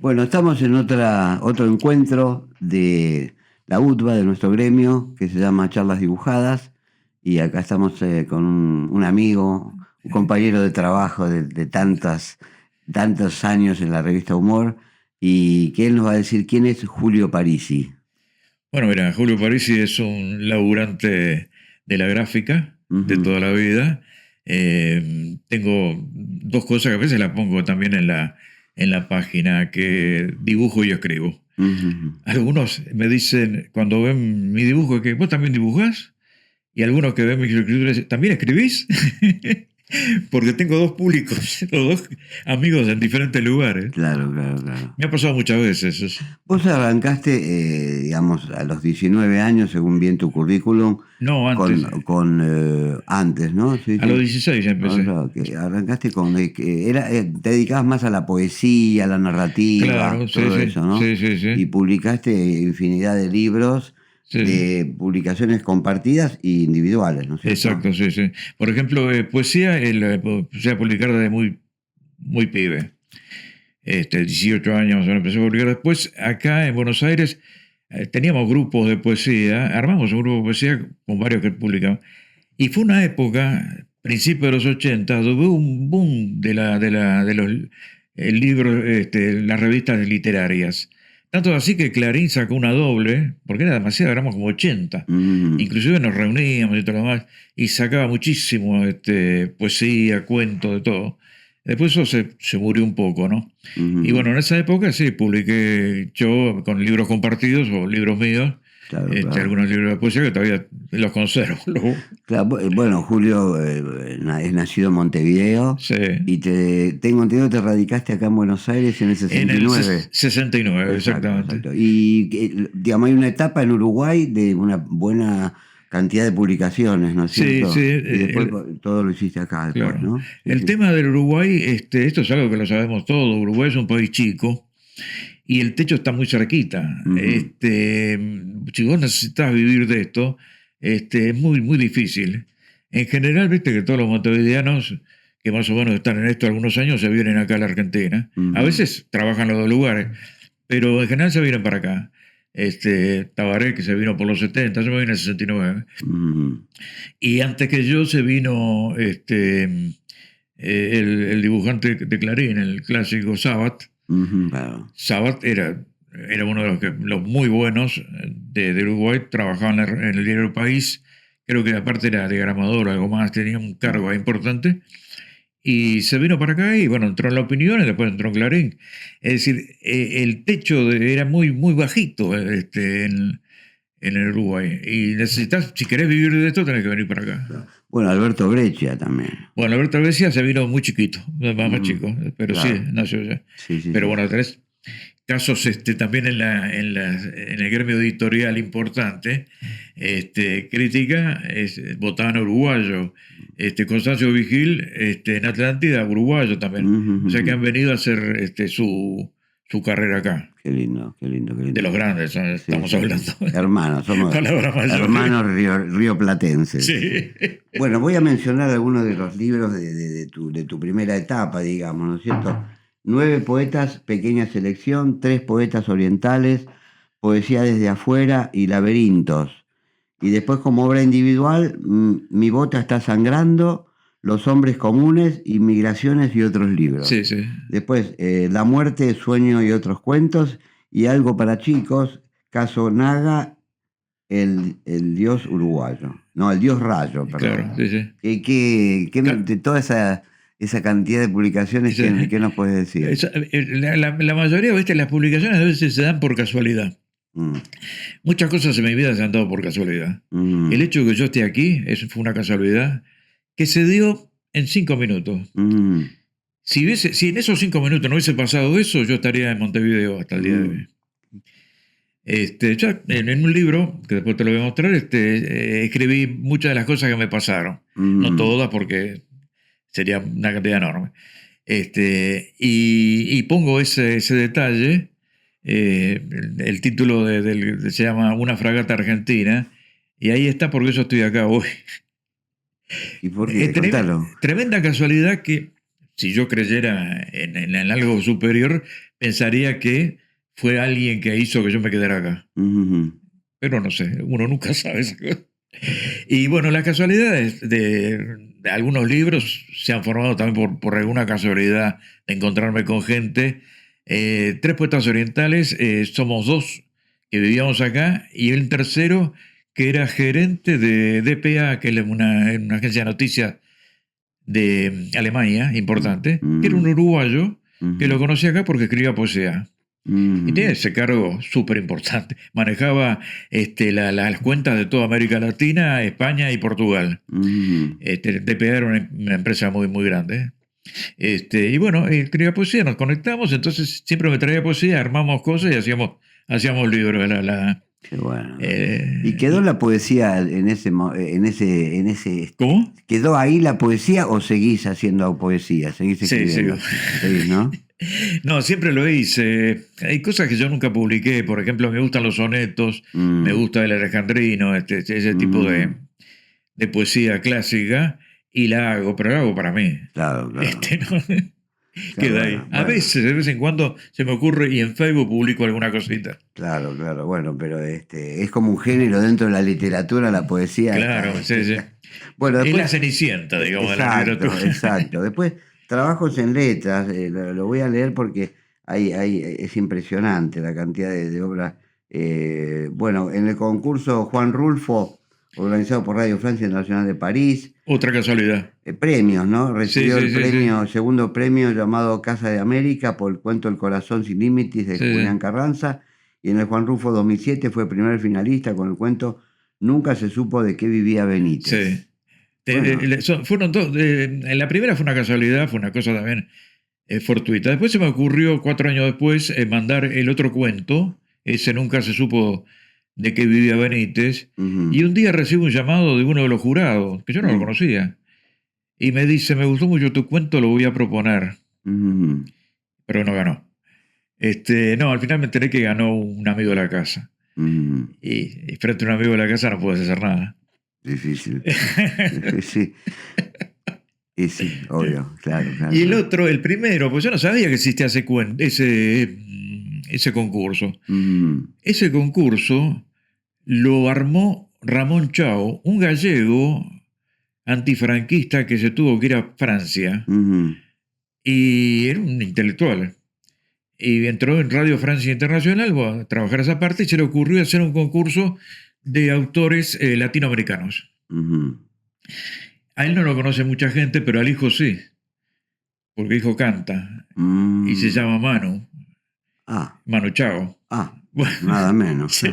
Bueno, estamos en otro encuentro de la UTBA, de nuestro gremio, que se llama Charlas Dibujadas, y acá estamos con un amigo, un compañero de trabajo de tantos años en la revista Humor, y que él nos va a decir quién es Julio Parisi. Bueno, mira, Julio Parisi es un laburante de la gráfica de Ujú, toda la vida. Tengo dos cosas que a veces las pongo también en la página, que dibujo y escribo. ujú. Algunos me dicen, cuando ven mi dibujo, que vos también dibujás, y algunos que ven mi escritura dicen, ¿también escribís? Porque tengo dos públicos, los dos amigos en diferentes lugares. Claro, claro, claro. Me ha pasado muchas veces eso. Vos arrancaste, digamos, a los 19 años, según bien tu currículum, No, antes, con antes, ¿no? Sí, a los sí. 16 ya O empecé. sea, que arrancaste con, te dedicabas más a la poesía, a la narrativa, Claro, sí, todo sí, eso, ¿no? sí, sí, Y sí, publicaste infinidad de libros, sí, sí. de publicaciones compartidas e individuales, ¿no es cierto? Exacto, sí, sí. Por ejemplo, poesía, empecé a publicar desde muy, muy pibe. 18 años empecé a publicar. Después, acá en Buenos Aires, teníamos grupos de poesía, armamos un grupo de poesía con varios que publicaban. Y fue una época, principio de los 80, donde hubo un boom de los libros, las revistas literarias. Tanto así que Clarín sacó una doble, porque era demasiado, éramos como 80. Mm, Inclusive nos reuníamos y todo lo demás, y sacaba muchísimo poesía, cuentos, de todo. Después eso se murió un poco, ¿no? Y mm, bueno, en esa época sí, publiqué yo con libros compartidos o libros míos, claro, claro. algunos libros de poesía que todavía los conservo. Claro, bueno, Julio es nacido en Montevideo Sí, y tengo entendido que te radicaste acá en Buenos Aires en el en sesenta y el nueve. 69, Exacto, exactamente. exacto. Y digamos, hay una etapa en Uruguay de una buena cantidad de publicaciones, ¿no es Sí, sí, cierto? Y después todo lo hiciste acá después, claro. ¿no? Sí, El sí. tema del Uruguay, esto es algo que lo sabemos todos. Uruguay es un país chico y el techo está muy cerquita. Ujú. Si vos necesitas vivir de esto, es muy, muy difícil. En general, viste que todos los montevideanos que más o menos están en esto algunos años se vienen acá a la Argentina. A Ujú, veces trabajan en los dos lugares, pero en general se vienen para acá. Tabaré, que se vino por los 70, yo me vine en el 69. ujú, Y antes que yo se vino el dibujante de Clarín, el clásico Sabat. ujú, claro. Sabat era uno de los muy buenos de Uruguay, trabajaba en el diario El País, creo que aparte era diagramador o algo más, tenía un cargo ahí importante, y se vino para acá y bueno, entró en La Opinión y después entró en Clarín. Es decir, el techo era muy, muy bajito en el Uruguay, y necesitas, si querés vivir de esto, tenés que venir para acá. Claro. Bueno, Alberto Breccia también. Bueno, Alberto Breccia se vino muy chiquito, más Ujú, chico, pero sí, claro. nació ya. Sí, sí, Pero sí. bueno, tenés casos también en el gremio editorial importante, crítica, Botano uruguayo, Constancio Vigil, en Atlántida uruguayo también. Ujú, O sea que ujú. han venido a hacer su carrera acá. Qué lindo, qué lindo, qué De lindo. los grandes, Sí, estamos sí, sí. hablando. Hermanos, somos Palabra mayor. hermanos rioplatenses. Sí. Bueno, voy a mencionar algunos de los libros de tu primera etapa, digamos, ¿no es cierto? Nueve poetas, pequeña selección, tres poetas orientales, poesía desde afuera y laberintos. Y después como obra individual, Mi bota está sangrando, Los hombres comunes, Inmigraciones y otros libros. Sí, sí. Después, La muerte, sueño y otros cuentos, y algo para chicos, Caso Naga, el dios uruguayo. No, el dios rayo, Claro, perdón. sí, sí. De toda esa cantidad de publicaciones, Esa- ¿qué nos puedes decir? la mayoría, ¿viste? Las publicaciones a veces se dan por casualidad. Mm, Muchas cosas en mi vida se han dado por casualidad. El mm, hecho de que yo esté aquí fue una casualidad que se dio en 5 minutos. mm, Si en esos 5 minutos no hubiese pasado eso, yo estaría en Montevideo hasta el día de mm, hoy. Ya en un libro, que después te lo voy a mostrar, escribí muchas de las cosas que me pasaron. No mm. todas, porque sería una cantidad enorme. Y pongo ese detalle. El título se llama Una fragata argentina, y ahí está porque yo estoy acá hoy. ¿Y por qué? Contalo. Tremenda casualidad que, si yo creyera en algo superior, pensaría que fue alguien que hizo que yo me quedara acá. Pero no sé, uno nunca sabe esa cosa. Y bueno, las casualidades de algunos libros se han formado también por alguna casualidad de encontrarme con gente. Tres poetas orientales, somos dos que vivíamos acá y el tercero que era gerente de DPA, que es una agencia de noticias de Alemania importante, que era un uruguayo que lo conocí acá porque escribía poesía. Y tenía ese cargo súper importante. Manejaba las cuentas de toda América Latina, España y Portugal. DPA era una empresa muy, muy grande. Y bueno, escribía poesía, nos conectamos, entonces siempre me traía poesía, armamos cosas y hacíamos libros. Qué bueno. ¿Y quedó la poesía en ese... ¿Cómo? ¿Quedó ahí la poesía o seguís haciendo poesía? ¿Seguís escribiendo? Sí, ¿Seguís, no? No, siempre lo hice. Hay cosas que yo nunca publiqué. Por ejemplo, me gustan los sonetos, me gusta el alejandrino, ese tipo de poesía clásica, y la hago, pero la hago para mí. Claro, claro. ¿No? Queda ahí. A veces, de vez en cuando se me ocurre y en Facebook publico alguna cosita. Claro, claro. Bueno, pero es como un género dentro de la literatura, la poesía. Claro, sí. Bueno, después, es la Cenicienta, digamos, exacto, de la literatura. Exacto. Después, trabajos en letras, lo voy a leer porque es impresionante la cantidad de obras. Bueno, en el concurso Juan Rulfo, organizado por Radio Francia Internacional de París. Otra casualidad. Premios, ¿no? Recibió el premio, segundo premio llamado Casa de América por el cuento El Corazón sin Límites de Julián Carranza. Y en el Juan Rulfo 2007 fue primer finalista con el cuento Nunca se supo de qué vivía Benítez. Sí. Bueno. Fueron dos. La primera fue una casualidad, fue una cosa también fortuita. Después se me ocurrió, 4 años después, mandar el otro cuento. Ese Nunca se supo de qué vivía Benítez. Y un día recibo un llamado de uno de los jurados, que yo no lo conocía. Y me dice, me gustó mucho tu cuento, lo voy a proponer. Pero no ganó. No, al final me enteré que ganó un amigo de la casa. Y frente a un amigo de la casa no puedes hacer nada. Difícil. Sí. Y sí, obvio, claro. Y el otro, el primero, pues yo no sabía que existía ese concurso. Ese concurso lo armó Ramón Chao, un gallego antifranquista que se tuvo que ir a Francia. Y era un intelectual. Y entró en Radio Francia Internacional a trabajar esa parte y se le ocurrió hacer un concurso de autores latinoamericanos. A él no lo conoce mucha gente, pero al hijo sí, porque el hijo canta y se llama Manu. Manu Chao. Bueno, nada menos. Sí.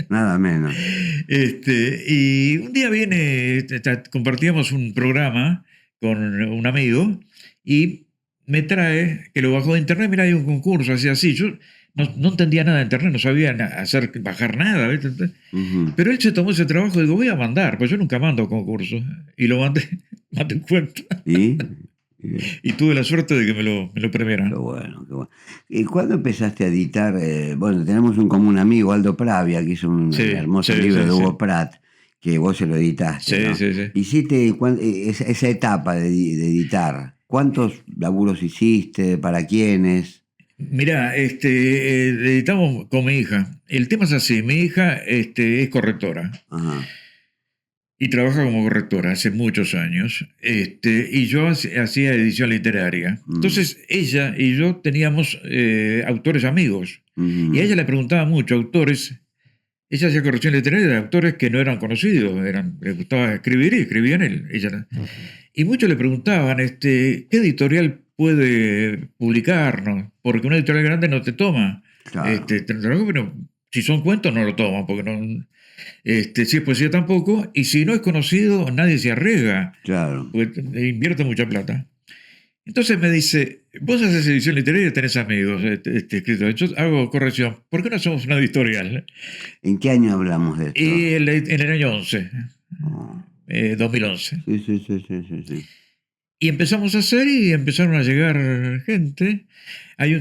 Nada menos. Y un día compartíamos un programa con un amigo y me trae, que lo bajó de internet, mira, hay un concurso, así. Yo no entendía nada de internet, no sabía bajar nada, ¿ves? Pero él se tomó ese trabajo y digo, voy a mandar, pues yo nunca mando concursos. Y lo mandé en cuenta. Y tuve la suerte de que me lo premiaran. Qué bueno. ¿Y cuándo empezaste a editar? Bueno, tenemos un común amigo, Aldo Pravia, que hizo un hermoso libro de Hugo Pratt, que vos se lo editaste, ¿no? Sí. Hiciste esa etapa de editar. ¿Cuántos laburos hiciste? ¿Para quiénes? Mirá, editamos con mi hija. El tema es así, mi hija es correctora. Y trabaja como correctora hace muchos años. Y yo hacía edición literaria. Entonces ella y yo teníamos autores amigos. Y a ella le preguntaba mucho, autores. Ella hacía corrección literaria de autores que no eran conocidos. Le gustaba escribir y escribían él. Y muchos le preguntaban, ¿qué editorial puede publicarnos? Porque una editorial grande no te toma. Claro. Pero si son cuentos no lo toman, porque no... si es poesía tampoco, y si no es conocido, nadie se arriesga. Claro. Porque invierte mucha plata. Entonces me dice, vos haces edición literaria y tenés amigos escritores. Yo hago corrección. ¿Por qué no hacemos una editorial? ¿En qué año hablamos de esto? Y en el año 11. 2011. Sí. Y empezamos a hacer y empezaron a llegar gente. Hay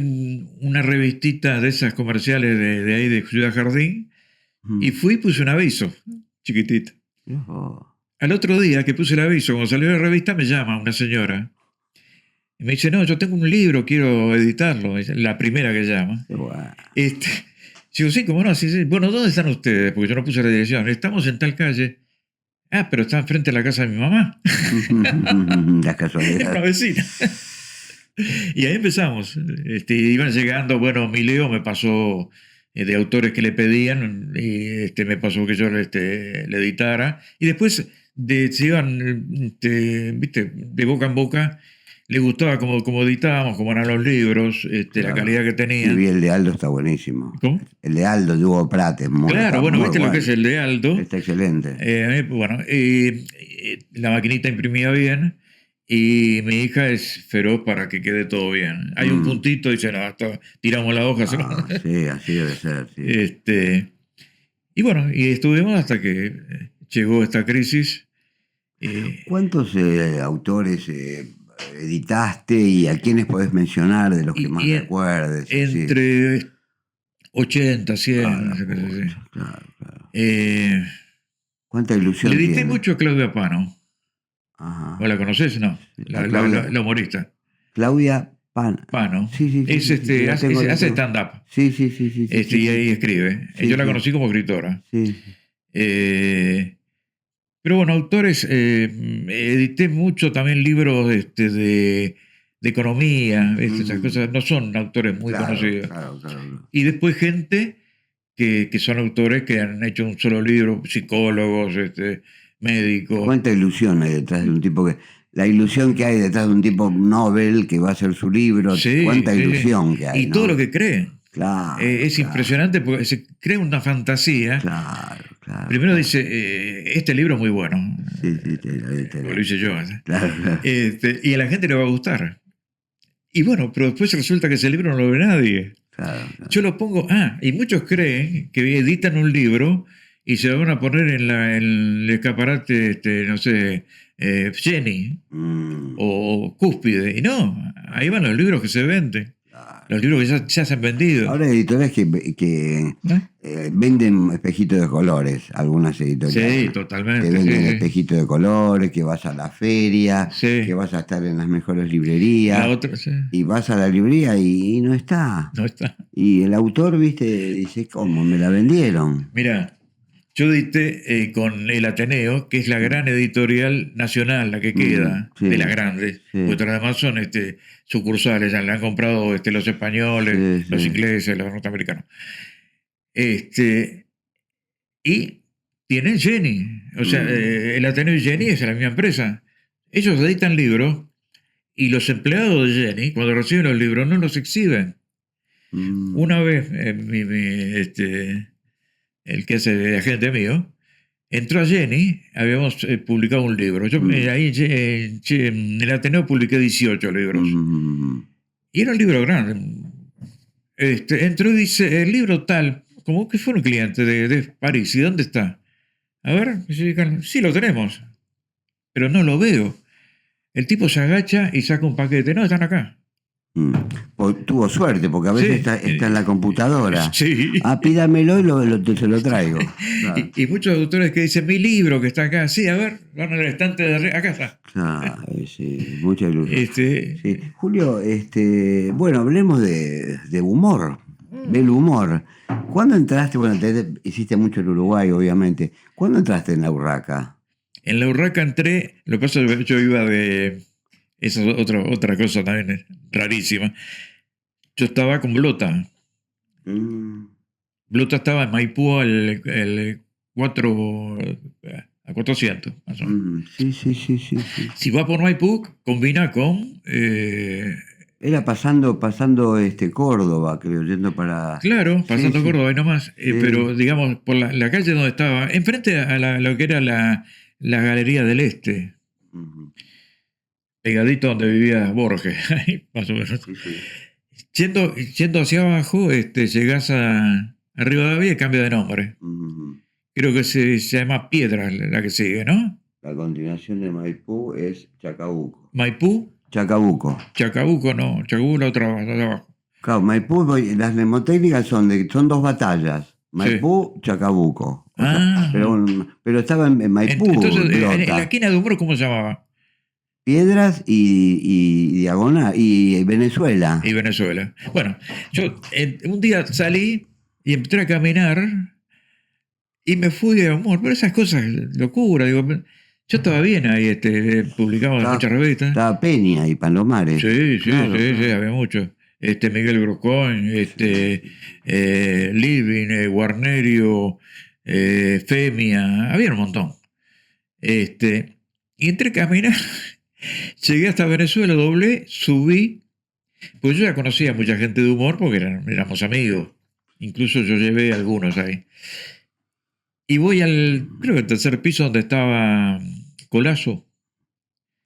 una revistita de esas comerciales de ahí de Ciudad Jardín. Y fui y puse un aviso, chiquitito. Al otro día que puse el aviso, cuando salió la revista, me llama una señora. Y me dice, no, yo tengo un libro, quiero editarlo. Es la primera que llama. Qué bueno. Digo, sí, cómo no. Sí, sí. Bueno, ¿dónde están ustedes? Porque yo no puse la dirección. Estamos en tal calle. Ah, pero está enfrente de la casa de mi mamá. La Era casualidad. una vecina. Y ahí empezamos. Iban llegando, bueno, mi Leo me pasó de autores que le pedían, y me pasó que yo le editara. Y después se iban, viste, de boca en boca. Le gustaba como editábamos, como eran los libros, la Claro. calidad que Sí, tenían. vi el de Aldo, está buenísimo. ¿Cómo? El de Aldo, de Hugo Pratt, es muy, Claro, está bueno, muy viste lo que bueno. es el de Aldo. Está excelente. A mí, bueno, la maquinita imprimía bien y mi hija es feroz para que quede todo bien. Hay un puntito y dice, no, tiramos la hoja. Ah, sí, así debe ser. Sí. Y bueno, y estuvimos hasta que llegó esta crisis. ¿Cuántos autores editaste y a quiénes podés mencionar de los que más recuerdes? Entre 80, 100. Claro, esa cosa así. claro. ¿Cuánta ilusión Le edité tiene? mucho a Claudia Pano. Ajá. ¿O la conoces? No. La humorista. Claudia Pano. Sí, Hace stand-up. Sí. Y ahí escribe. Sí, Yo la sí. conocí como escritora. Sí. Pero bueno, autores, edité mucho también libros de economía, esas cosas, no son autores muy conocidos. Claro. Y después gente que son autores que han hecho un solo libro, psicólogos, médicos. ¿Cuánta ilusión hay detrás de un tipo que... La ilusión que hay detrás de un tipo Nobel que va a hacer su libro, Sí, cuánta ilusión que hay. Y todo lo que cree. Claro. Es impresionante porque se crea una fantasía. Claro. Primero dice, este libro es muy bueno. Sí, lo hice yo. Claro. Y a la gente le va a gustar. Y bueno, pero después resulta que ese libro no lo ve nadie. Claro. Yo lo pongo, y muchos creen que editan un libro y se lo van a poner en el escaparate, no sé, Jenny o Cúspide. Y no, ahí van los libros que se venden. Los libros que ya se han vendido. Ahora hay editoriales que venden espejitos de colores, algunas editoriales. Sí, totalmente. Que venden espejitos de colores, que vas a la feria, Sí. que vas a estar en las mejores librerías. La otra, sí. Y vas a la librería y no está. No está. Y el autor, viste, dice, ¿cómo? Me la vendieron. Mira, yo edité con el Ateneo, que es la gran editorial nacional, la que queda, sí. de las grandes, porque las demás son sucursales, ya la han comprado los españoles, los ingleses, los norteamericanos. Y tienen Jenny, o sea, el Ateneo y Jenny es la misma empresa. Ellos editan libros y los empleados de Jenny, cuando reciben los libros, no los exhiben. Una vez, el que es el agente mío, entró a Jenny, habíamos publicado un libro. Yo ahí en el Ateneo publiqué 18 libros. Y era un libro grande. Entró y dice, el libro tal, como que fue un cliente de París, ¿y dónde está? A ver, sí, lo tenemos, pero no lo veo. El tipo se agacha y saca un paquete. No, están acá. Tuvo suerte, porque a veces está en la computadora. Sí. Pídamelo y se lo traigo. Claro. Y muchos autores que dicen, mi libro que está acá. Sí, a ver, van al estante de arriba. Acá está. Claro, sí, mucha ilusión. Sí. Julio, bueno, hablemos de humor, del humor. ¿Cuándo entraste? Bueno, hiciste mucho en Uruguay, obviamente. ¿Cuándo entraste en la Urraca? En la Urraca entré, lo que pasa es que yo iba de... Esa es otra cosa también rarísima. Yo estaba con Blota. Blota estaba en Maipú el 400, más o menos. Sí. Si va por Maipú, combina con... Era pasando Córdoba, creo, yendo para... Claro, pasando Córdoba y no más. Pero, digamos, por la calle donde estaba, enfrente a lo que era la Galería del Este. Pegadito donde vivía Borges, más o menos. Sí. Yendo hacia abajo, llegás a Rivadavia y cambia de nombre. Creo que se llama Piedra la que sigue, ¿no? La continuación de Maipú es Chacabuco. ¿Maipú? Chacabuco no, Chacabuco la otra abajo. Claro, Maipú, las mnemotécnicas son dos batallas. Maipú, Chacabuco. Pero estaba en Maipú. Entonces, en la esquina de Humor, ¿cómo se llamaba? Piedras y Diagonal y Venezuela. y Venezuela. Bueno, yo un día salí y entré a caminar y me fui a humor, pero esas cosas, locura, digo, yo estaba bien ahí, publicamos en muchas revistas. Estaba Peña y Palomares. Sí, sí, Claro, sí, claro. sí, había mucho. Miguel Groscoin, Living, Guarnerio, Femia, había un montón. Y entré a caminar, llegué hasta Venezuela, doblé, subí, pues yo ya conocía a mucha gente de humor porque éramos amigos. Incluso yo llevé algunos ahí. Y voy creo que el tercer piso donde estaba Colazo.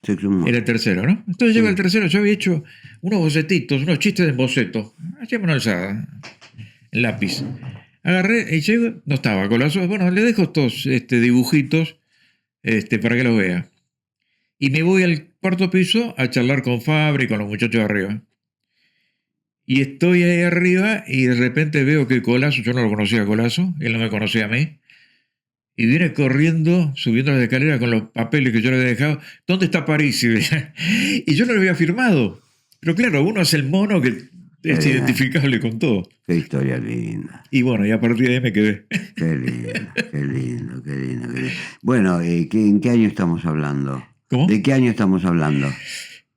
Sexo humor. Era el tercero, ¿no? Entonces Sí. llego al tercero, yo había hecho unos bocetitos, unos chistes de boceto. Hacíamos una alzada, en lápiz. Agarré y llego, no estaba Colazo. Bueno, le dejo estos dibujitos para que los vea. Y me voy al cuarto piso a charlar con Fabri y con los muchachos de arriba. Y estoy ahí arriba y de repente veo que Colazo, yo no lo conocía a Colazo, él no me conocía a mí, y viene corriendo, subiendo las escaleras con los papeles que yo le había dejado. ¿Dónde está París? Y yo no lo había firmado. Pero claro, uno es el mono que es identificable con todo. Qué historia linda. Y bueno, y a partir de ahí me quedé. Qué lindo, qué lindo, qué lindo, qué lindo. Bueno, ¿en qué año estamos hablando? ¿Cómo? ¿De qué año estamos hablando?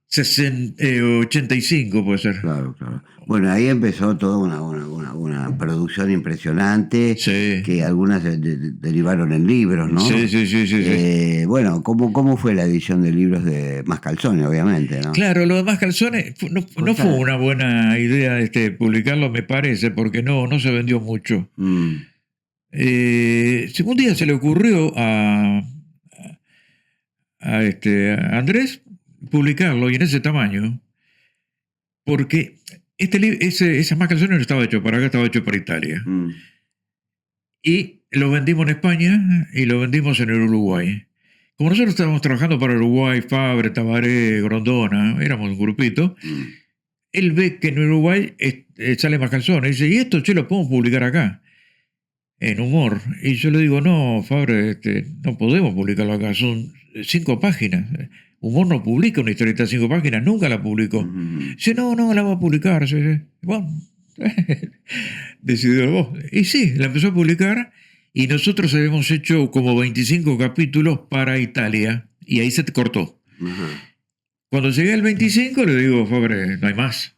85 puede ser. Claro, claro. Bueno, ahí empezó toda una producción impresionante, Sí. que algunas derivaron en libros, ¿no? Sí, sí, sí, sí, sí. Bueno, ¿cómo fue la edición de libros de Más Calzones, obviamente, ¿no? Claro, lo de Más Calzones no fue una buena idea publicarlo, me parece, porque no se vendió mucho. Un día se le ocurrió a Andrés publicarlo y en ese tamaño, porque ese Más Calzones no estaba hecho para acá, estaba hecho para Italia. Y lo vendimos en España y lo vendimos en el Uruguay. Como nosotros estábamos trabajando para Uruguay, Fabre, Tabaré, Grondona, éramos un grupito, él ve que en Uruguay sale Más Calzones y dice, ¿y esto lo podemos publicar acá? En humor. Y yo le digo, no, Fabre, no podemos publicarlo acá, son 5 páginas. Humor no publica una historieta de 5 páginas, nunca la publicó. Dice, no, la va a publicar. Bueno, decidió vos. Y sí, la empezó a publicar y nosotros habíamos hecho como 25 capítulos para Italia y ahí se cortó. Cuando llegué al 25 le digo, Fabre, no hay más.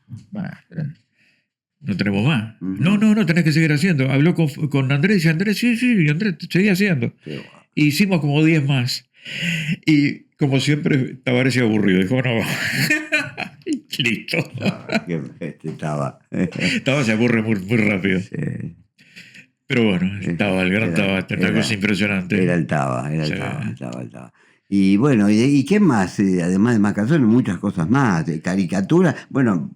No tenemos más. No, tenés que seguir haciendo. Habló con Andrés y dice, Andrés, sí, y Andrés seguía haciendo. Y hicimos como 10 más. Y como siempre, Tabaré se aburrió. Dijo, no, listo. Estaba se aburre muy, muy rápido. Sí. Pero bueno, el gran Taba, una cosa impresionante. Era el Taba. Y bueno, ¿y qué más? Además de Más Calzones, muchas cosas más. Caricaturas. Bueno,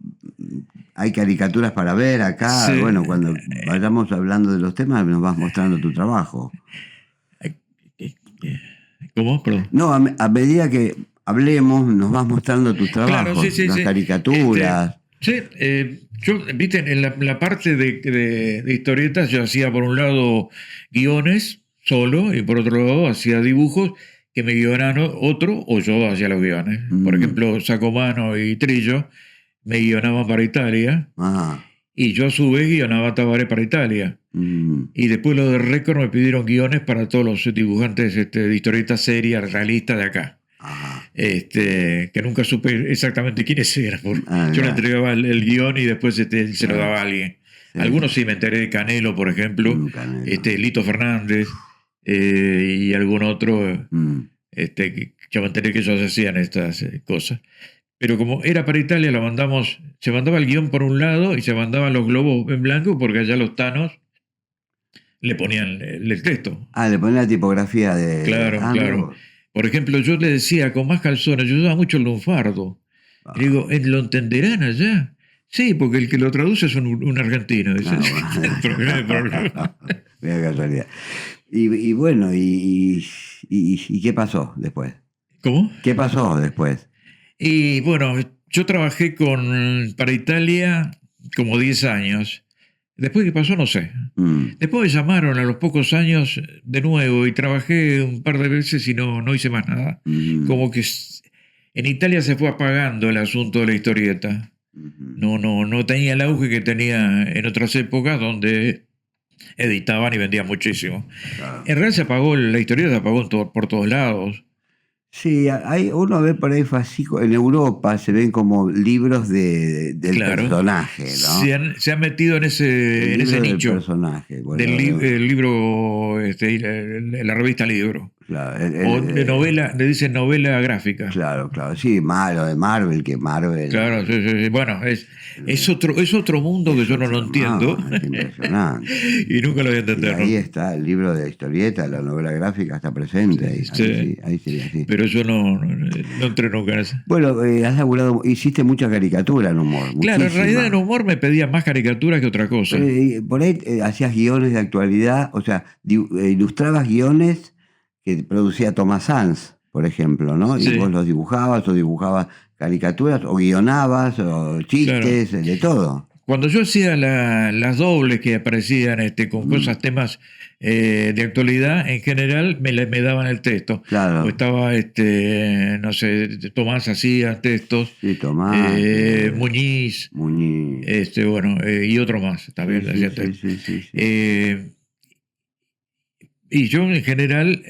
hay caricaturas para ver acá. Sí. Bueno, cuando vayamos hablando de los temas, nos vas mostrando tu trabajo. ¿Cómo? Perdón. No, a medida que hablemos, nos vas mostrando tus trabajos, Claro, sí, las caricaturas. Yo, viste, en la parte de historietas yo hacía por un lado guiones solo y por otro lado hacía dibujos que me guionaban otro o yo hacía los guiones. Por ejemplo, Sacomano y Trillo me guionaban para Italia y yo a su vez guionaba a Tabaré para Italia. Y después los de Récord me pidieron guiones para todos los dibujantes de historietas serias, realistas de acá. Que nunca supe exactamente quiénes eran. Yo le entregaba el guión y después se lo daba a alguien. Sí. Algunos sí me enteré de Canelo, por ejemplo, Lito Fernández y algún otro. Yo me enteré que ellos hacían estas cosas. Pero como era para Italia, se mandaba el guión por un lado y se mandaban los globos en blanco porque allá los tanos le ponían el texto. Le ponían la tipografía de... Claro. Por ejemplo, yo le decía, con Más Calzones, yo usaba mucho el lunfardo. Y digo, ¿lo entenderán allá? Sí, porque el que lo traduce es un argentino. Dice, Mira casualidad. Y bueno, ¿y qué pasó después? ¿Cómo? ¿Qué pasó después? Y bueno, yo trabajé para Italia como 10 años. Después, ¿qué pasó? No sé. Después me llamaron a los pocos años de nuevo y trabajé un par de veces y no hice más nada. Como que En Italia se fue apagando el asunto de la historieta. No tenía el auge que tenía en otras épocas donde editaban y vendían muchísimo. Claro. En realidad se apagó, la historieta se apagó por todos lados. Sí, uno ve por ahí fascículos. En Europa se ven como libros del Claro. personaje, ¿no? Se han metido en ese libro del nicho. personaje. Bueno, El libro, la revista Libro. claro, O de novela, le dicen novela gráfica. Claro, sí, lo de Marvel, que Marvel. Claro, sí. Bueno, es otro mundo que yo no lo entiendo. Es impresionante. Y nunca lo voy a Y entender. ahí ¿no? está el libro de historieta, la novela gráfica está presente. Ahí sería así. Pero yo no entré nunca en eso. Bueno, has laburado, hiciste mucha caricatura en humor. Claro, en muchísima. realidad en humor me pedía más caricaturas que otra cosa. Por ahí hacías guiones de actualidad, o sea, ilustrabas guiones que producía Tomás Sanz, por ejemplo, ¿no? Sí. Y vos los dibujabas o dibujabas caricaturas o guionabas o chistes, de todo. Cuando yo hacía las dobles que aparecían con cosas, temas de actualidad, en general me daban el texto. Claro. O estaba, no sé, Tomás hacía textos. Sí, Tomás. Muñiz. Bueno, y otro más también hacía textos. Sí. Y yo en general,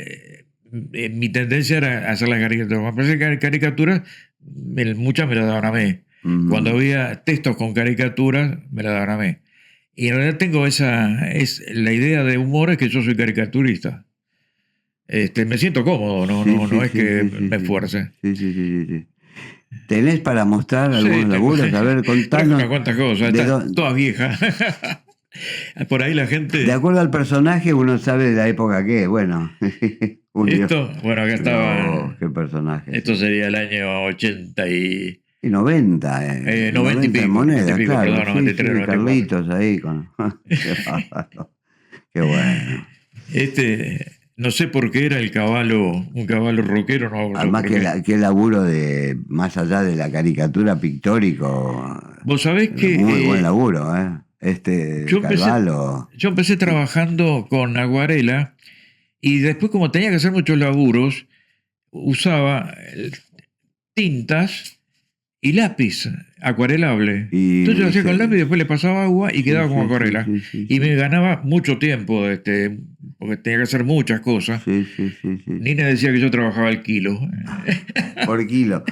mi tendencia era hacer las caricaturas. Me parece que caricaturas, muchas me las daban a mí. Cuando había textos con caricaturas, me la daban a mí. Y en realidad tengo la idea de humor es que yo soy caricaturista. Me siento cómodo, no es que me esfuerce. Sí. ¿Tenés para mostrar algunos laburos? A ver, contanos. ¿Cuántas cosas? Todas viejas. Por ahí la gente... De acuerdo al personaje, uno sabe de la época que es. Bueno, acá estaba... ¿Qué personaje? Esto sería el año 80 y... 90, 90 y pico, monedas, 90 y pico, claro. perdón, 93, 94. Carlitos ahí con... Qué bueno. No sé por qué era un caballo rockero. No, además que laburo más allá de la caricatura pictórico. Vos sabés que... Muy buen laburo, ¿eh? Yo empecé trabajando con acuarela y después, como tenía que hacer muchos laburos, usaba tintas y lápiz acuarelable. Entonces yo lo hacía con lápiz y después le pasaba agua y quedaba como acuarela. Y me ganaba mucho tiempo, porque tenía que hacer muchas cosas. Nina decía que yo trabajaba al kilo. Por kilo.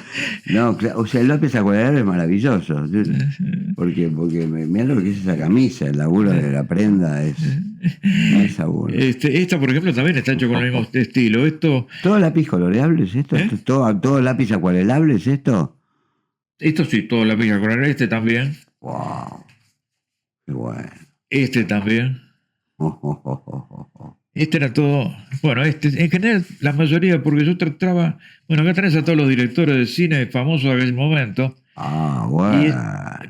No, o sea, el lápiz acuarelable es maravilloso. Porque mirá lo que es esa camisa, el laburo de la prenda es laburo. Esta, por ejemplo, también está hecho con el mismo estilo. ¿Todo lápiz coloreable es esto? ¿Todo lápiz acuarelable es esto? Esto sí, todo lápiz acuarelable. También. ¡Wow! ¡Qué bueno! También. Era todo. Bueno, en general, la mayoría, porque yo trataba. Bueno, acá tenés a todos los directores de cine famosos de aquel momento. Bueno.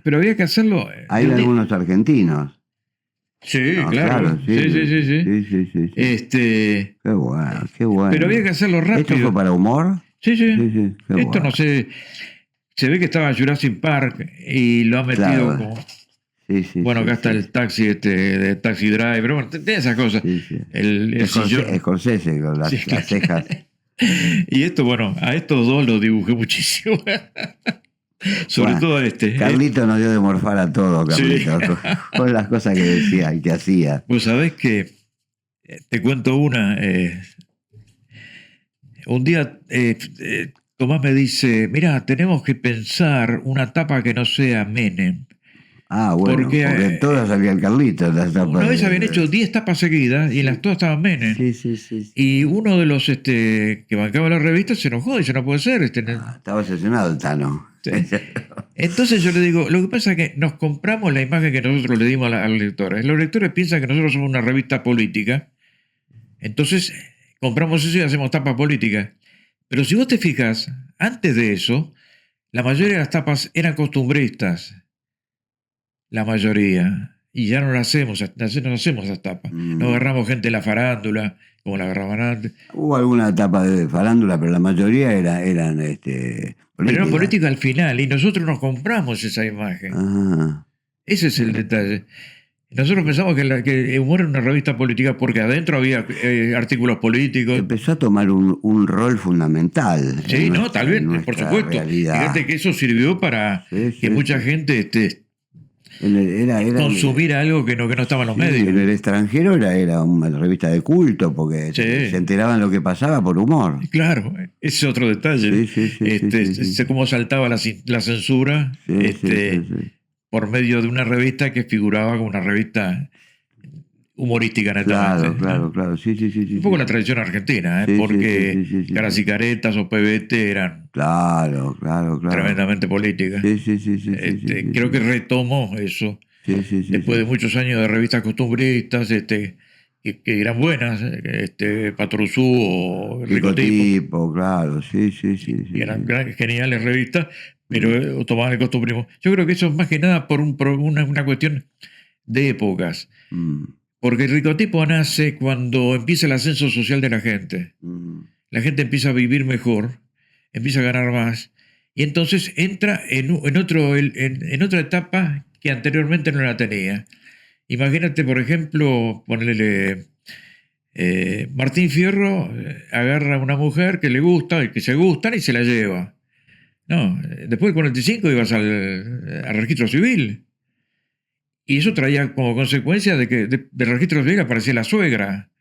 Pero había que hacerlo. Hay algunos argentinos. Sí, claro. Sí. Qué bueno. Pero había que hacerlo rápido. ¿Esto fue para humor? Sí. Esto no sé. Se ve que estaba Jurassic Park y lo ha metido como. Bueno, acá está el taxi de Taxi Driver, bueno, de esas cosas. El Scorsese con las cejas. Y esto, bueno, a estos dos los dibujé muchísimo. Sobre todo Carlito nos dio de morfar a todo, Carlito, con las cosas que decía y que hacía. Pues sabés que, te cuento una, un día Tomás me dice, mira, tenemos que pensar una tapa que no sea Menem. Bueno, porque todas habían Carlitos. Una vez habían hecho 10 tapas seguidas y en las todas estaban Menem. Sí. Y uno de los que bancaba la revista se enojó y dice, no puede ser. Estaba obsesionado el Tano. Sí. Entonces yo le digo, lo que pasa es que nos compramos la imagen que nosotros le dimos a los lectores. Los lectores piensan que nosotros somos una revista política. Entonces compramos eso y hacemos tapas políticas. Pero si vos te fijas, antes de eso, la mayoría de las tapas eran costumbristas. La mayoría. Y ya no hacemos esas tapas. No agarramos gente de la farándula, como la agarraban antes. Hubo alguna etapa de farándula, pero la mayoría eran política. Pero eran política al final, y nosotros nos compramos esa imagen. Ese es el detalle. Nosotros pensamos que Humor era una revista política porque adentro había artículos políticos. Empezó a tomar un rol fundamental. Sí, no, tal vez, por supuesto. Realidad. Fíjate que eso sirvió para que mucha gente Era consumiera algo que no estaba en los medios. En el extranjero era una revista de culto porque se enteraban lo que pasaba por Humor. Claro, ese es otro detalle. Cómo saltaba la censura por medio de una revista que figuraba como una revista humorística netamente. Claro. Sí. Un poco la tradición argentina, porque Caras y Caretas o PBT eran claro. tremendamente políticas. Creo que retomó eso. Después de muchos años de revistas costumbristas, que eran buenas, Patrusú o Ricotipo, claro, sí. Eran geniales revistas, pero tomaban el costumbrismo. Yo creo que eso es más que nada por una cuestión de épocas. Porque el ricotipo nace cuando empieza el ascenso social de la gente. La gente empieza a vivir mejor, empieza a ganar más, y entonces entra en otra etapa que anteriormente no la tenía. Imagínate, por ejemplo, ponerle Martín Fierro agarra a una mujer que le gusta y que se gustan y se la lleva. No, después del 45 ibas al registro civil. Y eso traía como consecuencia de que del registro civil aparecía la suegra,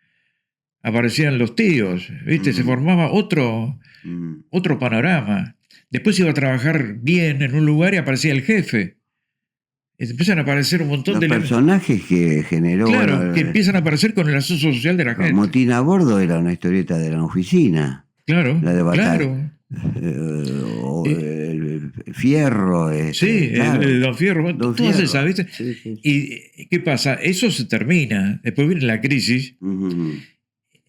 aparecían los tíos, ¿viste? Se formaba otro panorama. Después iba a trabajar bien en un lugar y aparecía el jefe. Empiezan a aparecer un montón de personajes que generó. Claro, que empiezan a aparecer con el ascenso social de la gente. Motín a bordo era una historieta de la oficina. Claro, la de claro. El Fierro. Claro. El Don Fierro. Todas esas, ¿viste? Sí. ¿Y qué pasa? Eso se termina. Después viene la crisis.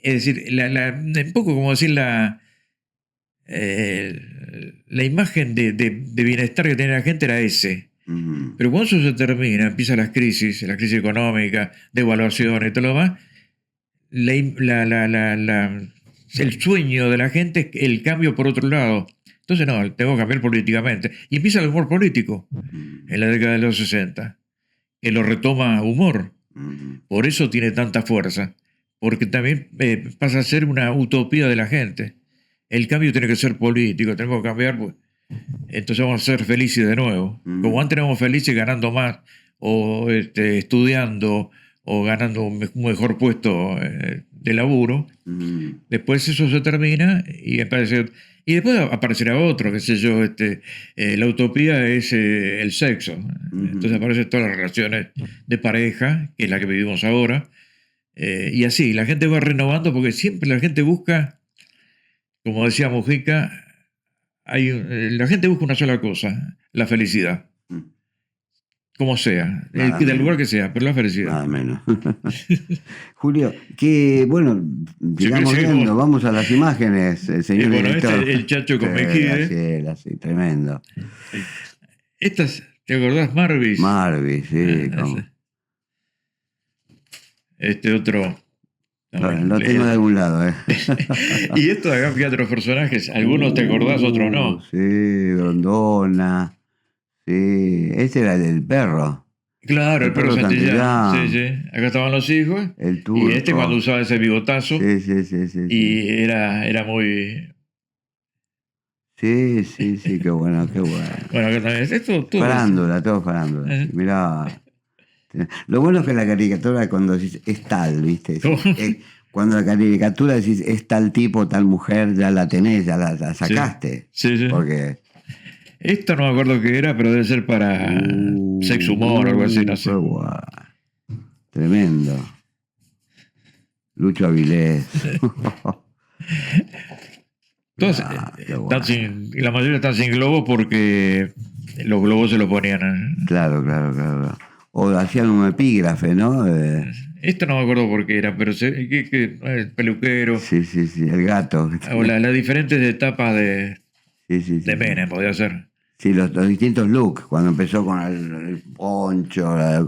Es decir, un poco como decir la imagen de bienestar que tenía la gente era ese. Pero cuando eso se termina, empiezan las crisis económica, devaluación y todo lo demás, el sueño de la gente es el cambio por otro lado. Entonces, no, tengo que cambiar políticamente. Y empieza el humor político en la década de los 60, que lo retoma Humor. Por eso tiene tanta fuerza, porque también pasa a ser una utopía de la gente. El cambio tiene que ser político, tengo que cambiar, pues, entonces vamos a ser felices de nuevo. Como antes éramos felices ganando más, o estudiando, o ganando un mejor puesto de laburo. Después eso se termina y después aparecerá otro, qué sé yo, la utopía es el sexo. Entonces aparecen todas las relaciones de pareja, que es la que vivimos ahora, y así, la gente va renovando porque siempre la gente busca, como decía Mujica, la gente busca una sola cosa, la felicidad. Como sea, del lugar que sea, pero la felicidad. Nada menos. Julio, que bueno, sigamos viendo, vamos a las imágenes, señor director. El Chacho con Mejide. Sí, tremendo. Estas, ¿te acordás? Marvis. Marvis, sí. Este otro. Lo tengo de algún lado, Y esto de acá, fíjate los personajes, algunos te acordás, otros no. Sí, Dondona. Sí, ese era el del perro. Claro, el perro Santillán. Sí. Acá estaban los hijos. El turco. Y cuando usaba ese bigotazo. Sí. Y era muy. Sí, qué bueno. Bueno, acá también. Todo farándula. Mirá. Lo bueno es que la caricatura, cuando decís es tal, ¿viste? Cuando la caricatura decís es tal tipo, tal mujer, ya la tenés, ya la sacaste. Sí. Porque. Esto no me acuerdo qué era, pero debe ser para sexo humor o algo así, no sé. Tremendo. Lucho Avilés. Entonces, la mayoría están sin globos porque los globos se los ponían. Claro. O hacían un epígrafe, ¿no? Esto no me acuerdo por qué era, pero el peluquero. Sí, el gato. O las diferentes etapas de Menem, podía ser. Sí, los distintos looks, cuando empezó con el poncho, las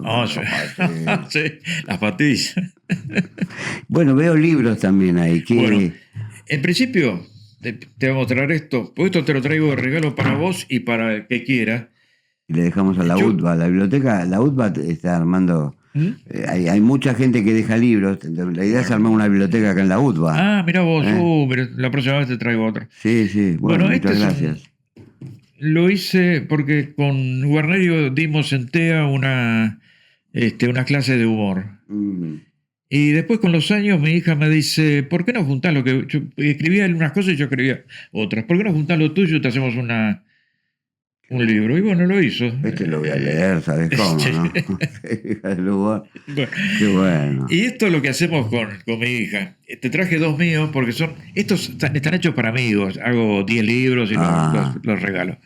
patillas. Bueno, veo libros también ahí. Bueno, en principio, te voy a mostrar esto, pues esto te lo traigo de regalo para vos y para el que quiera. Y le dejamos a la UTBA, la biblioteca, la UTBA está armando ¿Mm? Hay mucha gente que deja libros. La idea es armar una biblioteca acá en la UTBA. Ah, mira vos, ¿Eh? mira, la próxima vez te traigo otro. Sí, sí, bueno, Bueno, muchas gracias. lo hice porque con Guarnerio dimos en TEA una clase de humor. Mm. Y después con los años mi hija me dice, ¿por qué no juntás lo que yo escribía unas cosas y yo escribía otras? ¿Por qué no juntás lo tuyo y te hacemos un libro? Y bueno, lo hizo. Este lo voy a leer, ¿sabes cómo, no? Bueno, Qué bueno. y esto es lo que hacemos con mi hija. Te traje dos míos porque estos están hechos para amigos. Hago 10 libros y los regalo.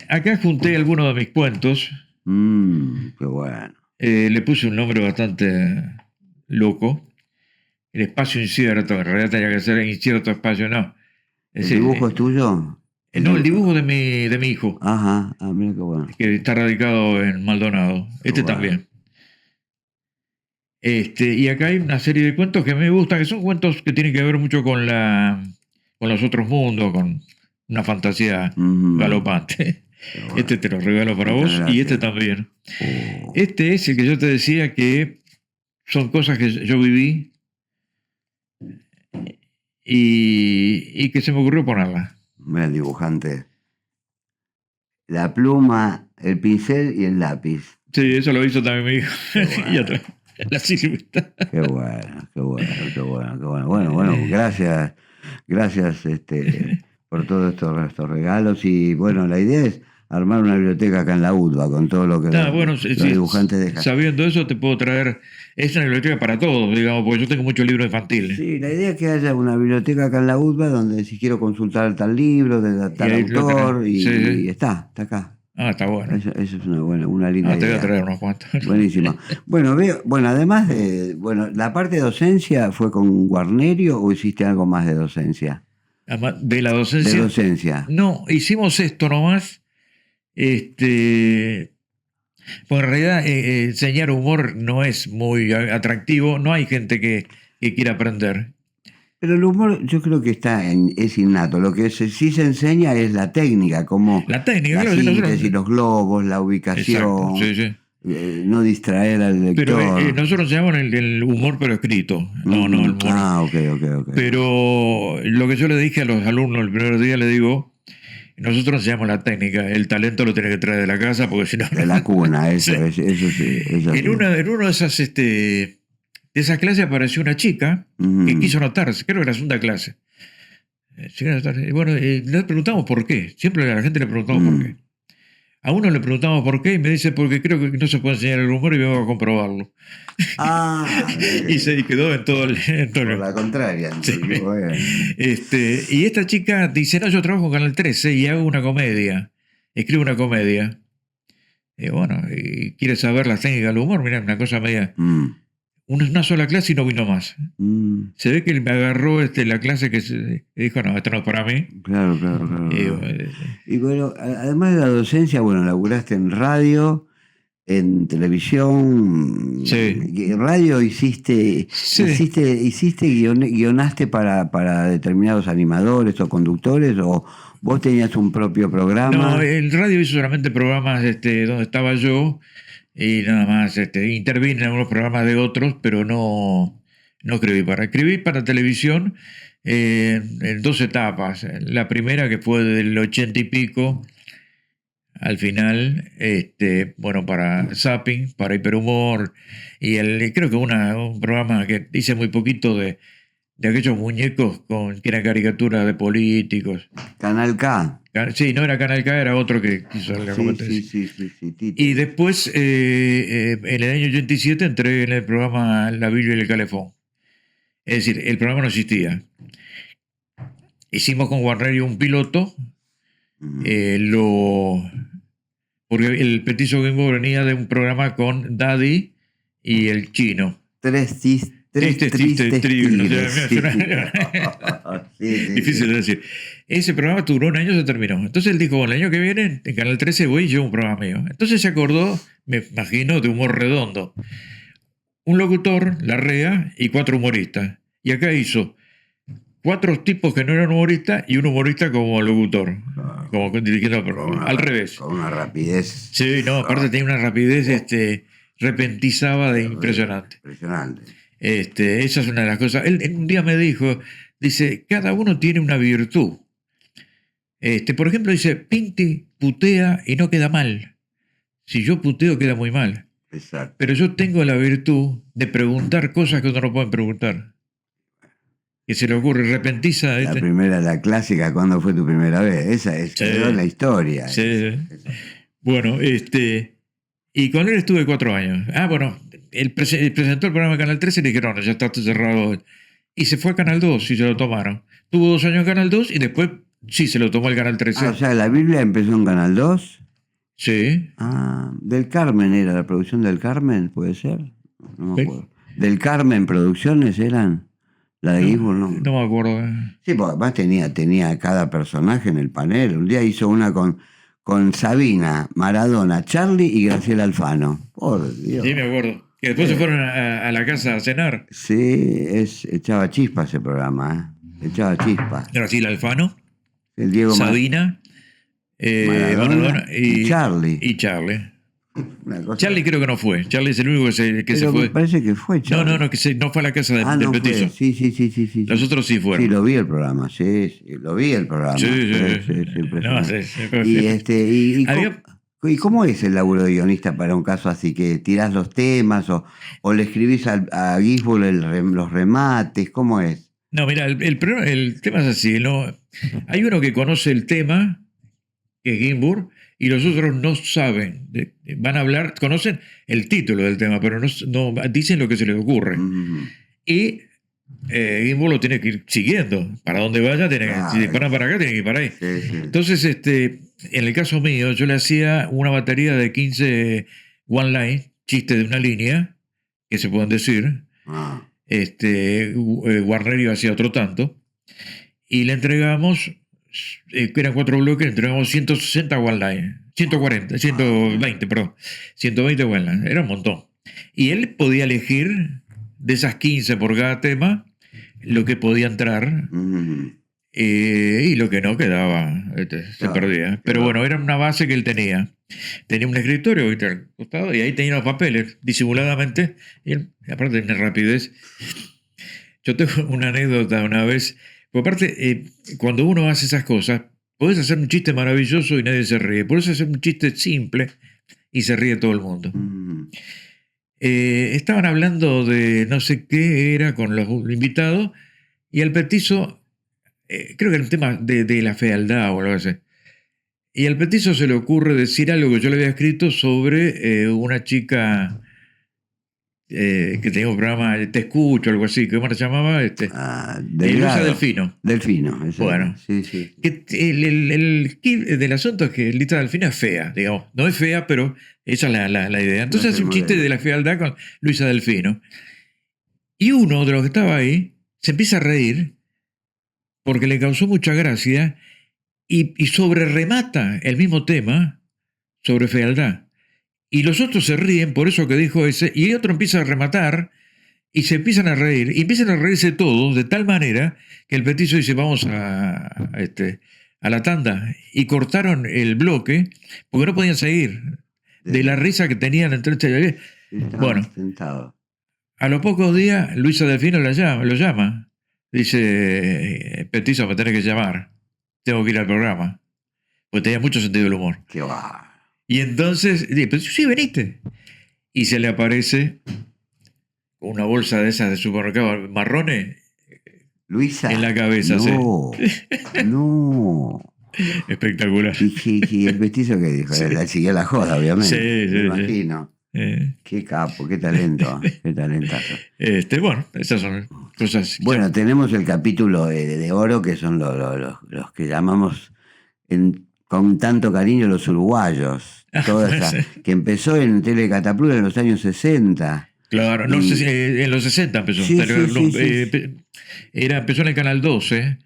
Acá junté algunos de mis cuentos. Qué bueno. Le puse un nombre bastante loco. El espacio incierto. En realidad tenía que ser incierto espacio, no. ¿El dibujo es tuyo? No, el dibujo de mi hijo. Ajá, mira qué bueno. Que está radicado en Maldonado. Qué bueno. También. Y acá hay una serie de cuentos que me gustan, que son cuentos que tienen que ver mucho con los otros mundos, con una fantasía galopante. Bueno. Te lo regalo para vos. Gracias. Y también. Este es el que yo te decía que son cosas que yo viví y que se me ocurrió ponerla. Mira el dibujante. La pluma, el pincel y el lápiz. Sí, eso lo hizo también mi hijo. Bueno. Y otra. La silueta. Qué bueno. Bueno, gracias por todos estos regalos. Y bueno, la idea es armar una biblioteca acá en la UTBA con todo lo que los dibujantes dejan. Sabiendo eso, te puedo traer. Es una biblioteca para todos, digamos, porque yo tengo muchos libros infantiles. Sí, la idea es que haya una biblioteca acá en la UTBA donde si quiero consultar tal libro, de tal autor, y está acá. Ah, está bueno. Eso es una linda idea. Te voy a traer unos cuantos. Buenísimo. Bueno, además de... ¿la parte de docencia fue con Guarnerio o hiciste algo más de docencia? ¿De la docencia? De docencia. No, hicimos esto nomás. Pues en realidad enseñar humor no es muy atractivo. No hay gente que quiera aprender. Pero el humor yo creo que es innato. Lo que sí se enseña es la técnica, como la síntesis, los globos, la ubicación. Exacto, sí. No distraer al lector. Pero nosotros enseñamos el humor pero escrito. No, el humor. Ah, ok. Pero lo que yo le dije a los alumnos el primer día, le digo, nosotros enseñamos la técnica. El talento lo tiene que traer de la casa porque si no... De la cuna, eso sí. En uno de esas clases apareció una chica que quiso anotarse, creo que era la segunda clase. Y bueno, le preguntamos por qué. Siempre a la gente le preguntamos por qué. A uno le preguntamos por qué y me dice, porque creo que no se puede enseñar el humor y vengo a comprobarlo. Y se quedó en todo el... Por la contraria. Sí. Bueno. Y esta chica dice, no, yo trabajo en Canal 13 y hago una comedia. Escribo una comedia. Y bueno, y quiere saber las técnicas del humor. Mirá, una cosa media... Una sola clase y no vino más. Se ve que me agarró la clase que dijo, no, esto no es para mí. Claro. Y bueno, además de la docencia, laburaste en radio, en televisión. Sí. En radio hiciste guionaste para determinados animadores o conductores, o vos tenías un propio programa. No, el radio hizo solamente programas donde estaba yo. Y nada más, intervine en algunos programas de otros, pero no escribí para televisión en 2 etapas. La primera, que fue del 80 y pico al final, para Zapping, para Hiperhumor, y creo que un programa que hice muy poquito de aquellos muñecos que eran caricaturas de políticos. Canal K. Sí, no era Canal K, era otro que quiso la competencia. Sí. Y después, en el año 87, entré en el programa La Biblia y el Calefón. Es decir, el programa no existía. Hicimos con Guarnerio un piloto, porque el Petiso Gimbo venía de un programa con Daddy y el Chino. Tres tristes tigres. Difícil de decir. Ese programa duró un año, se terminó. Entonces él dijo, bueno, el año que viene en Canal 13 voy y llevo un programa mío. Entonces se acordó, me imagino, de Humor Redondo. Un locutor, Larrea, y 4 humoristas. Y acá hizo 4 tipos que no eran humoristas y un humorista como locutor, como dirigiendo el programa. Al revés. Con una rapidez. Sí, no, aparte tenía una rapidez. repentizaba de impresionante. Impresionante. Esa es una de las cosas. Él un día me dijo, dice, cada uno tiene una virtud. Por ejemplo, dice, Pinti putea y no queda mal. Si yo puteo queda muy mal. Exacto. Pero yo tengo la virtud de preguntar cosas que otros no pueden preguntar. Que se le ocurre, repentiza. La clásica, ¿cuándo fue tu primera vez? Esa es la historia. Sí. Bueno, y con él estuve 4 años. Bueno, él presentó el programa de Canal 13 y le dijeron, no, ya está cerrado. Y se fue a Canal 2 y se lo tomaron. Tuvo 2 años en Canal 2 y después sí se lo tomó el Canal 13. O sea, la Biblia empezó en Canal 2. Sí. Del Carmen era la producción del Carmen, ¿puede ser? No me acuerdo. ¿Del Carmen Producciones eran? La de Ginsburg, no. No me acuerdo. Sí, porque además tenía cada personaje en el panel. Un día hizo una con Sabina, Maradona, Charlie y Graciela Alfano. Por Dios. Sí, me acuerdo. Que después se fueron a la casa a cenar. Sí, echaba chispa ese programa, Echaba chispa. Graciela Alfano, El Diego Sabina, Maradona y Charlie. Y Charlie. Charlie creo que no fue. Charlie es el único que se fue. Me parece que fue Charlie. No, no fue a la casa del no petiso. Fue. Sí. Los otros sí fueron. Sí, lo vi el programa, Sí, ¿Y cómo es el laburo de guionista para un caso así? ¿Que tirás los temas o le escribís a Ginsburg los remates? ¿Cómo es? No, mira, el tema es así. ¿No? Hay uno que conoce el tema, que es Ginsburg, y los otros no saben. Van a hablar, conocen el título del tema, pero no dicen lo que se les ocurre. Y Ginsburg lo tiene que ir siguiendo. Para donde vaya, si disparan para acá, tiene que ir para ahí. Sí. Entonces, en el caso mío, yo le hacía una batería de 15 one line, chistes de una línea, que se pueden decir. Guarnerio hacía otro tanto. Y le entregamos, que eran 4 bloques, le entregamos 160 one line. 120 one line. Era un montón. Y él podía elegir de esas 15 por cada tema lo que podía entrar. Y lo que no quedaba, se perdía. Pero bueno, era una base que él tenía. Tenía un escritorio al costado y ahí tenía los papeles, disimuladamente. Y él, aparte de una rapidez. Yo tengo una anécdota una vez. Por aparte, cuando uno hace esas cosas, podés hacer un chiste maravilloso y nadie se ríe. Podés hacer un chiste simple y se ríe todo el mundo. Estaban hablando de no sé qué era con los invitados y al petizo, creo que era un tema de la fealdad o algo así. Y al petizo se le ocurre decir algo que yo le había escrito sobre una chica que tenía un programa, Te Escucho, algo así, ¿cómo se llamaba? Luisa Delfino. Delfino, eso. Bueno, sí. El kit del asunto es que Luisa Delfino es fea, digamos. No es fea, pero esa es la idea. Entonces hace un chiste de la fealdad con Luisa Delfino. Y uno de los que estaba ahí se empieza a reír porque le causó mucha gracia y sobre remata el mismo tema sobre fealdad. Y los otros se ríen por eso que dijo ese, y otro empieza a rematar y se empiezan a reír, y empiezan a reírse todos de tal manera que el petizo dice, vamos a la tanda, y cortaron el bloque porque no podían seguir de la risa que tenían entre bueno, a los pocos días Luisa Delfino lo llama, dice, petizo, me tenés que llamar, tengo que ir al programa, porque tenía mucho sentido del humor. Qué va. Y entonces, pero sí, veniste. Y se le aparece una bolsa de esas de supermercado marrones, Luisa, en la cabeza. No. Espectacular. ¿Y el petizo qué dijo? Sí. Le siguió la joda, obviamente. Sí, me imagino. Qué capo, qué talento, qué talentazo. Bueno, esas son cosas. Bueno, tenemos el capítulo de oro, que son los que llamamos con tanto cariño los uruguayos. Toda esa, que empezó en Telecataplura en los años 60. Claro, no sé si en los 60 empezó. Empezó en el Canal 12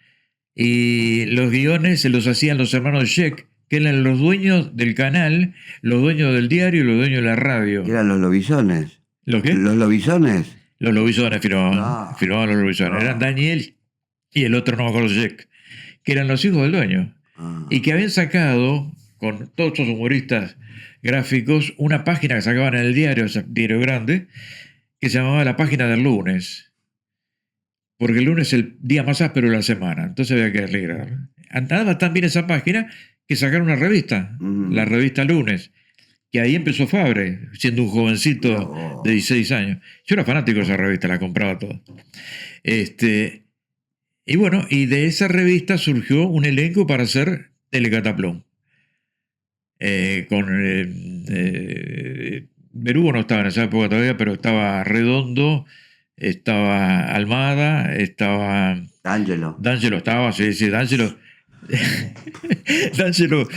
y los guiones se los hacían los hermanos Sheck, que eran los dueños del canal, los dueños del diario y los dueños de la radio. ¿Eran los lobisones? ¿Los qué? ¿Los lobisones? Los lobisones firmaban los lobisones. Eran Daniel y el otro, no me acuerdo, Sheck, que eran los hijos del dueño. Y que habían sacado, con todos estos humoristas gráficos una página que sacaban en el diario, ese diario grande, que se llamaba la página del lunes. Porque el lunes es el día más áspero de la semana, entonces había que alegrar. Andaba tan bien esa página que sacaron una revista, la revista Lunes, que ahí empezó Fabre, siendo un jovencito de 16 años. Yo era fanático de esa revista, la compraba toda. Y bueno, y de esa revista surgió un elenco para hacer Telecataplón. Berugo no estaba en esa época todavía, pero estaba Redondo, estaba Almada, estaba... D'Angelo estaba, sí, D'Angelo... D'Angelo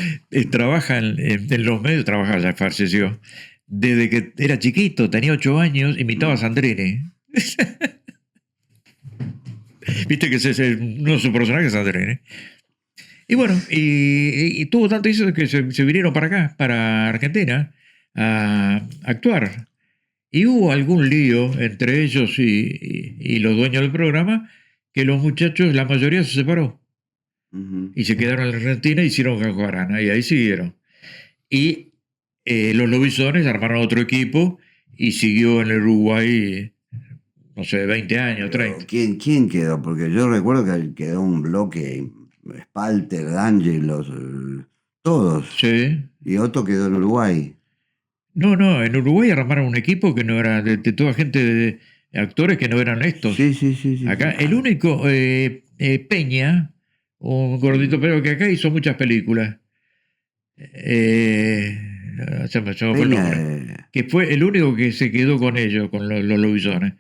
trabaja en los medios, trabaja, ya falleció. Desde que era chiquito, tenía 8 años, imitaba a Sandrini. Viste que uno de sus personajes es Sandrini. Y bueno, y tuvo tanto eso que se vinieron para acá, para Argentina, a actuar. Y hubo algún lío entre ellos y los dueños del programa, que los muchachos, la mayoría se separó. Y se quedaron en la Argentina y hicieron Jaguarana, y ahí siguieron. Y los Lobisones armaron otro equipo y siguió en el Uruguay, no sé, 20 años, 30. ¿Quién quedó? Porque yo recuerdo que quedó un bloque, Spalter, D'Angelo, todos. Sí. Y Otto quedó en Uruguay. No, en Uruguay armaron un equipo que no era de toda gente de actores que no eran estos. Sí. Acá el único, Peña, un gordito pero que acá hizo muchas películas. Se me fue el nombre. Que fue el único que se quedó con ellos, con los Lobisones.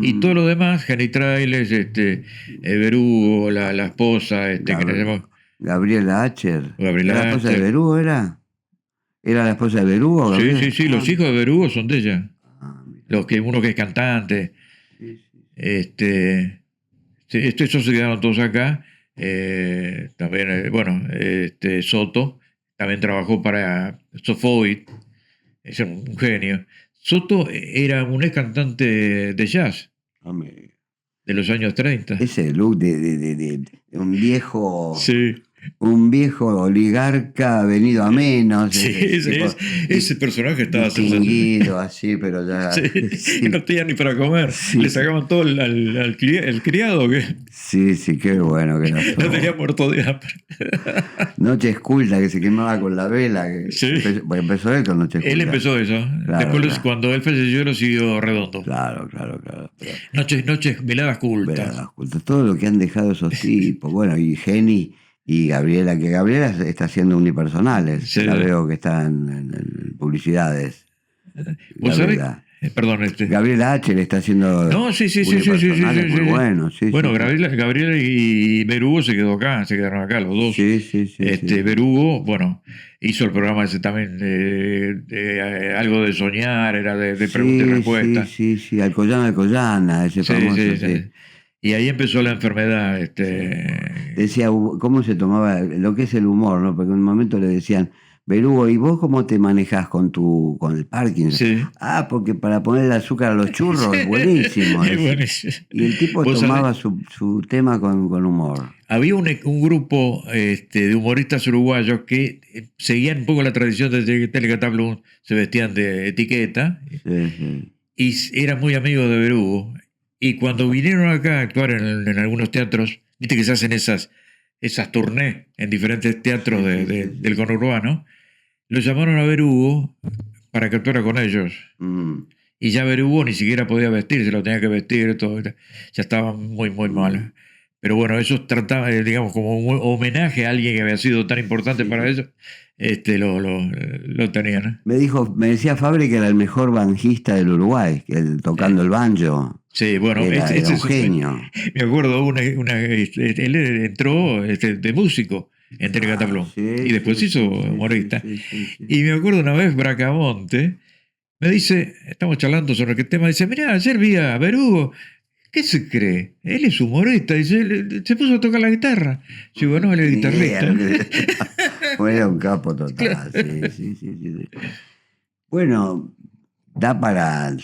Y todo lo demás, Jenny Trailes, Berugo, la esposa, Gabriela Acher. Gabriela ¿Era la esposa Acher. de Berugo, era? ¿Era la esposa de Berugo? Gabriela? Sí, los hijos de Berugo son de ella. Uno que es cantante. Estos se quedaron todos acá. También, Soto también trabajó para Sofoid, es un genio. Soto era un ex cantante de jazz de los años 30. Ese look de un viejo. Sí. Un viejo oligarca venido a menos. Sí, ese personaje estaba distinguido, así, pero ya. Sí. No tenía ni para comer. Sí. Le sacaban todo el criado. Sí, qué bueno que no tenía muerto de hambre. Noches cultas, que se quemaba con la vela. Sí. Empezó él con Noches cultas. Él empezó eso. Claro, después, cuando él falleció, lo siguió Redondo. Claro. Noches, veladas cultas. Todo lo que han dejado esos tipos. Bueno, y Jenny. Y Gabriela, que Gabriela está haciendo unipersonales. Sí. La veo que está en publicidades. ¿Vos sabés? Perdón, Gabriela Acher está haciendo. No, sí. Muy bueno, sí. Gabriela y Berugo se quedaron acá los dos. Sí. Berugo, bueno, hizo el programa ese también, algo de soñar, era de preguntas y respuestas. Sí, Alcoyana, ese famoso. Sí. Y ahí empezó la enfermedad. Decía, ¿cómo se tomaba lo que es el humor, ¿no? Porque en un momento le decían, Berugo, ¿y vos cómo te manejás con el Parkinson? Sí. Porque para poner el azúcar a los churros es buenísimo. Buenísimo. Y el tipo tomaba su tema con humor. Había un grupo de humoristas uruguayos que seguían un poco la tradición de Telecataplum, se vestían de etiqueta, y eran muy amigos de Berugo. Y cuando vinieron acá a actuar en algunos teatros, viste que se hacen esas tournées en diferentes teatros del conurbano, lo llamaron a Berugo para que actuara con ellos. Y ya Berugo ni siquiera podía vestir, se lo tenía que vestir, todo, ya estaba muy mal. Pero bueno, ellos trataban, digamos, como un homenaje a alguien que había sido tan importante para ellos, lo tenían. Me decía Fabre que era el mejor banjista del Uruguay, tocando el banjo. Sí, bueno, era un genio. Me acuerdo, él entró de músico en Telecataplum y después hizo humorista. Sí. Y me acuerdo una vez Bracamonte me dice, estamos charlando sobre qué tema, dice, mirá, ayer vi a Berugo, ¿qué se cree? Él es humorista, dice, se puso a tocar la guitarra. Yo digo, no, él es guitarrista. Era un capo total, claro. Sí. Bueno, da para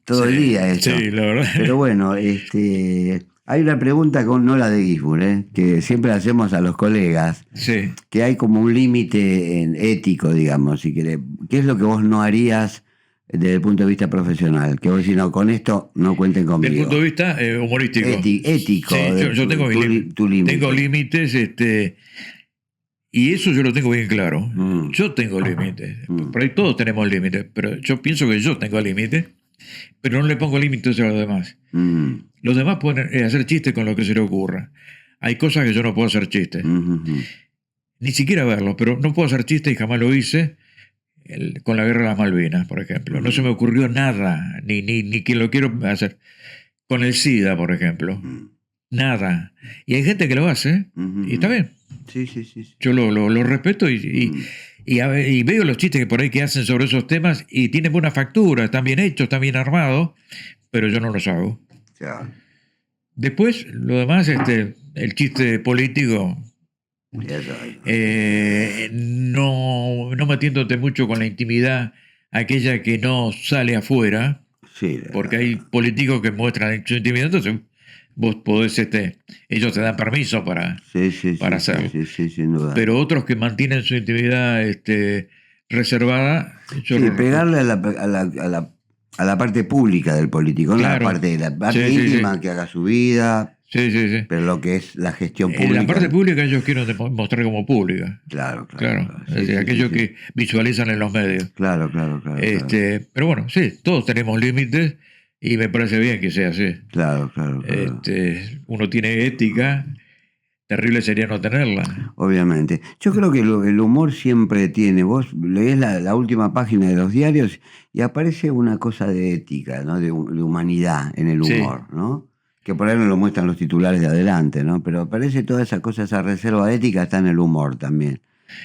todo el día eso. Sí, la verdad. Pero bueno, Hay una pregunta, no la de Gisbert, que siempre hacemos a los colegas, Sí. que hay como un límite ético, digamos, ¿qué es lo que vos no harías desde el punto de vista profesional? Que vos decís, no, con esto no cuenten Desde conmigo. el punto de vista humorístico. Ético. Sí, yo tengo tu límite. Tengo límites, y eso yo lo tengo bien claro. Mm. Yo tengo límites. Por ahí todos tenemos límites, pero yo pienso que yo tengo límites, pero no le pongo límites a los demás. Mm. Los demás pueden hacer chistes con lo que se les ocurra. Hay cosas que yo no puedo hacer chistes. Ni siquiera verlos, pero no puedo hacer chistes y jamás lo hice con la guerra de las Malvinas, por ejemplo. No se me ocurrió nada, ni que lo quiero hacer. Con el SIDA, por ejemplo. Nada. Y hay gente que lo hace, y está bien. Sí. Yo lo respeto y veo los chistes que por ahí que hacen sobre esos temas y tienen buena factura, están bien hechos, están bien armados, pero yo no los hago. Claro. Después, lo demás, el chiste político, no me tiento mucho con la intimidad, aquella que no sale afuera, Sí, porque hay políticos que muestran su intimidad, entonces vos podés, ellos te dan permiso para hacerlo. Sí, sin duda. Pero otros que mantienen su intimidad reservada... pegarle a la parte pública del político, no claro. la parte íntima, que haga su vida, pero lo que es la gestión pública. La parte pública ellos quieren mostrar como pública. Claro. Aquello que visualizan en los medios. Claro. Pero bueno, sí, todos tenemos límites y me parece bien que sea así. Claro. Uno tiene ética, terrible sería no tenerla. Obviamente. Yo creo que el humor siempre tiene. Vos leés la última página de los diarios y aparece una cosa de ética, ¿no? De humanidad en el humor, ¿no? Que por ahí no lo muestran los titulares de adelante, ¿no? Pero aparece toda esa cosa, esa reserva ética está en el humor también,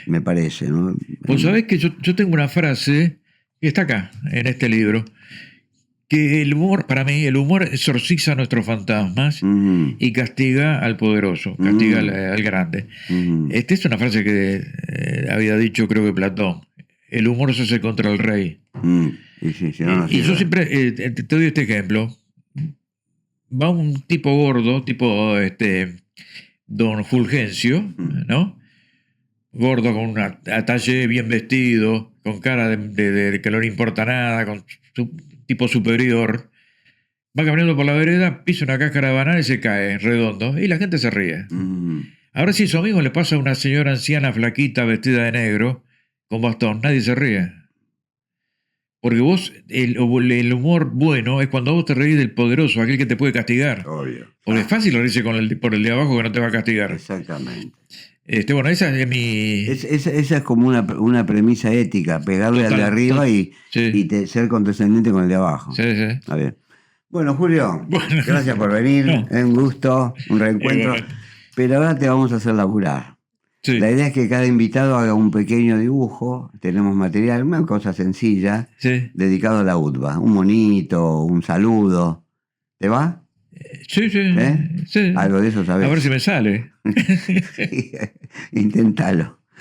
me parece, ¿no? Vos sabés que yo tengo una frase que está acá, en este libro, que el humor, para mí, el humor exorciza nuestros fantasmas y castiga al poderoso, castiga al grande. Esta es una frase que había dicho, creo que Platón. El humor se hace contra el rey. Y yo siempre te doy este ejemplo. Va un tipo gordo, don Fulgencio, ¿no? Gordo, con un atalle bien vestido, con cara de que no le importa nada, con tipo superior. Va caminando por la vereda, pisa una cáscara de banana y se cae redondo. Y la gente se ríe. Ahora si eso mismo le pasa a una señora anciana, flaquita, vestida de negro, con bastón, nadie se ríe. Porque vos, el humor bueno es cuando vos te reís del poderoso, aquel que te puede castigar. Obvio. Porque es fácil reírse por el de abajo que no te va a castigar. Exactamente. Bueno, esa es mi... Esa es como una premisa ética, pegarle al de arriba y ser condescendiente con el de abajo. Sí. A ver. Bueno, Julio, gracias por venir. Es un gusto, un reencuentro. Pero ahora te vamos a hacer laburar. Sí. La idea es que cada invitado haga un pequeño dibujo. Tenemos material, una cosa sencilla, dedicado a la UTBA. Un monito, un saludo. ¿Te va? Sí. Algo de eso sabes. A ver si me sale. Inténtalo.